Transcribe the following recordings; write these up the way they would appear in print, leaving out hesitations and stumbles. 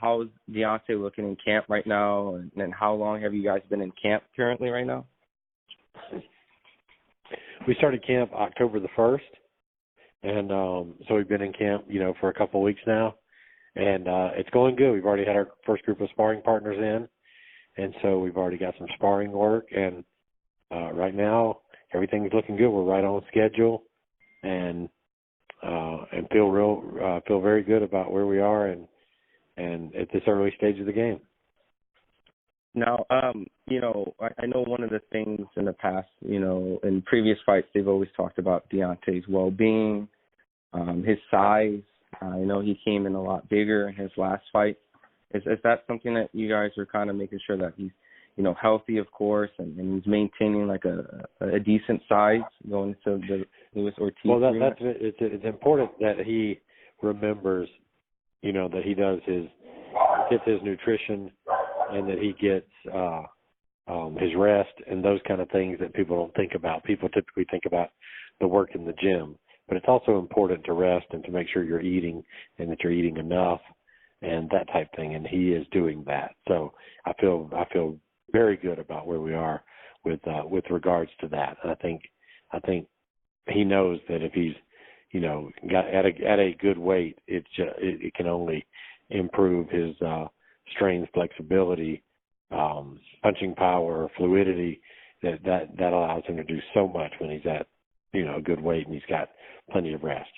how is Deontay looking in camp right now, and how long have you guys been in camp currently right now? We started camp October the 1st, and so we've been in camp, for a couple of weeks now, and it's going good. We've already had our first group of sparring partners in, and so we've already got some sparring work, and right now everything's looking good. We're right on schedule, and feel very good about where we are and at this early stage of the game. Now, I know one of the things in the past, in previous fights, they've always talked about Deontay's well-being, his size. I know he came in a lot bigger in his last fight. Is that something that you guys are kind of making sure that he's, healthy, of course, and he's maintaining like a decent size going into the Luis Ortiz? Well, it's important that he remembers, that he gets his nutrition, and that he gets his rest and those kind of things that people don't think about. People typically think about the work in the gym, but it's also important to rest and to make sure you're eating and that you're eating enough and that type thing. And he is doing that. So I feel very good about where we are with regards to that. And I think he knows that if he's got at a good weight, it can only improve his strength, flexibility, punching power, fluidity. That allows him to do so much when he's at a good weight and he's got plenty of rest.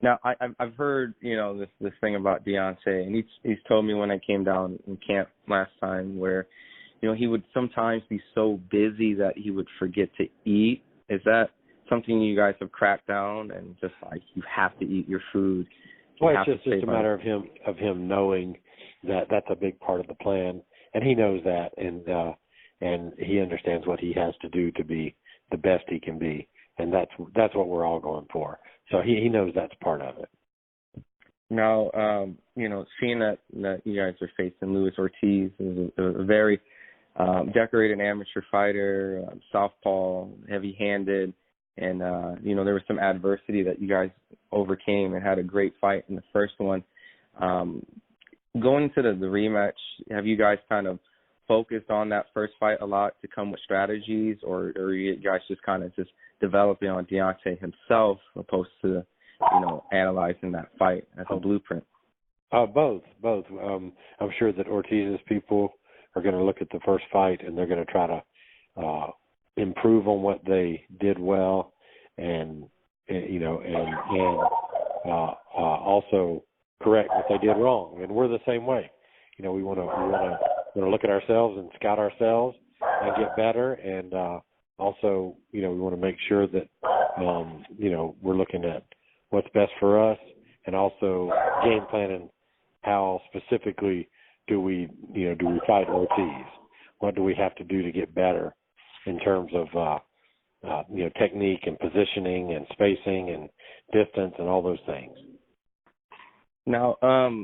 Now I've heard this thing about Deontay, and he's told me when I came down in camp last time where he would sometimes be so busy that he would forget to eat. Is that something you guys have cracked down and just like you have to eat your food? Well, it's just a matter of him knowing that that's a big part of the plan, and he knows that, and he understands what he has to do to be the best he can be, and that's what we're all going for. So he knows that's part of it. Now, seeing that you guys are facing Luis Ortiz, is a very decorated amateur fighter, southpaw, heavy-handed, and there was some adversity that you guys overcame and had a great fight in the first one. Going into the rematch, have you guys kind of focused on that first fight a lot to come with strategies, or are you guys just kind of just developing on Deontay himself opposed to analyzing that fight as a blueprint? Both. I'm sure that Ortiz's people are going to look at the first fight and they're going to try to improve on what they did well, and also correct what they did wrong. And we're the same way. We want to look at ourselves and scout ourselves and get better, and also we want to make sure that we're looking at what's best for us, and also game planning how specifically do we fight Ortiz? What do we have to do to get better in terms of technique and positioning and spacing and distance and all those things? Now,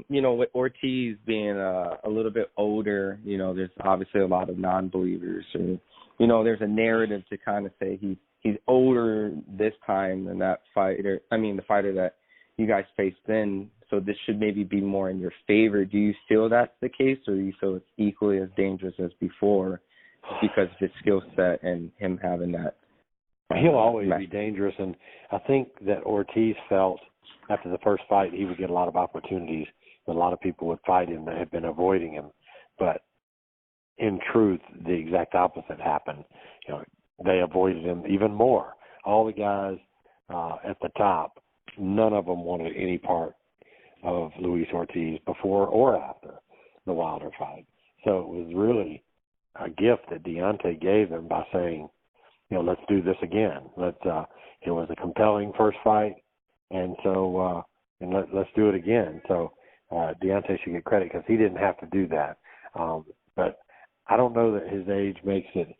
with Ortiz being a little bit older, there's obviously a lot of non-believers, and there's a narrative to kind of say he's older this time than that fighter. I mean, the fighter that you guys faced then. So this should maybe be more in your favor. Do you feel that's the case, or do you feel it's equally as dangerous as before because of his skill set and him having that? He'll always be dangerous, and I think that Ortiz felt after the first fight he would get a lot of opportunities. A lot of people would fight him that had been avoiding him, but in truth, the exact opposite happened. They avoided him even more. All the guys at the top, none of them wanted any part of Luis Ortiz before or after the Wilder fight. So it was really a gift that Deontay gave them by saying, let's do this again. It was a compelling first fight, and so let's do it again. So Deontay should get credit because he didn't have to do that. But I don't know that his age makes it,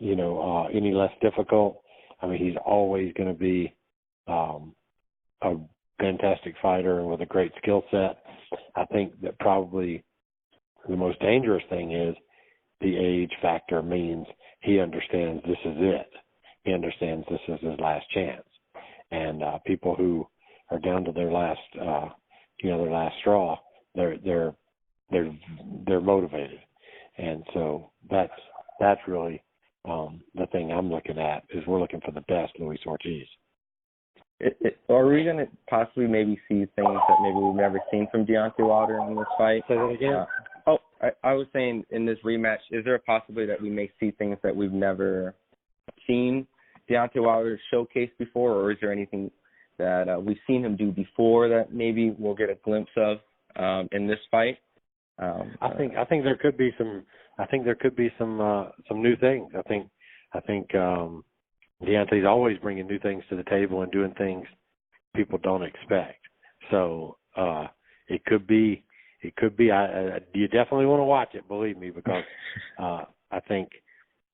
any less difficult. I mean, he's always going to be a fantastic fighter and with a great skill set. I think that probably the most dangerous thing is the age factor means he understands this is it. He understands this is his last chance. And people who are down to their last, their last straw, they're motivated, and so that's really the thing I'm looking at is we're looking for the best Luis Ortiz. Are we going to possibly maybe see things that maybe we've never seen from Deontay Wilder in this fight? Say that again. I was saying in this rematch, is there a possibility that we may see things that we've never seen Deontay Wilder showcase before, or is there anything that we've seen him do before that maybe we'll get a glimpse of in this fight? I think there could be some. I think there could be some new things. I think Deontay's always bringing new things to the table and doing things people don't expect. So it could be. You definitely want to watch it, believe me, because I think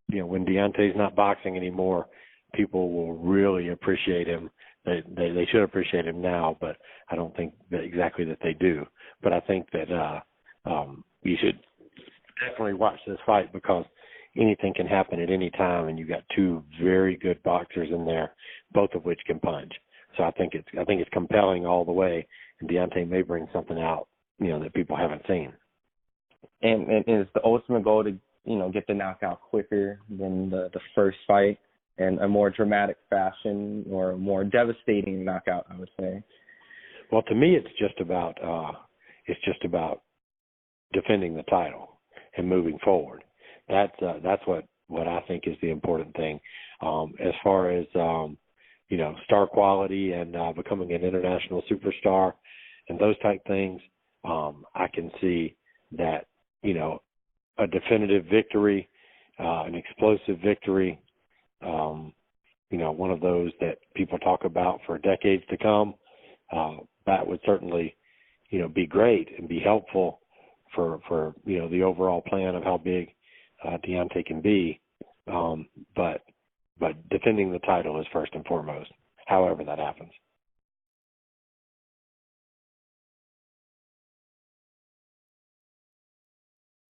when Deontay's not boxing anymore, people will really appreciate him. They should appreciate him now, but I don't think that exactly that they do. But I think that you should definitely watch this fight because anything can happen at any time, and you got two very good boxers in there, both of which can punch. So I think it's compelling all the way, and Deontay may bring something out that people haven't seen. And is the ultimate goal to get the knockout quicker than the first fight, and a more dramatic fashion or a more devastating knockout, I would say? Well, to me, it's just about defending the title and moving forward. That's what I think is the important thing. As far as star quality and becoming an international superstar and those type things, I can see that a definitive victory, an explosive victory, one of those that people talk about for decades to come, that would certainly be great and be helpful for the overall plan of how big Deontay can be. But defending the title is first and foremost, however that happens.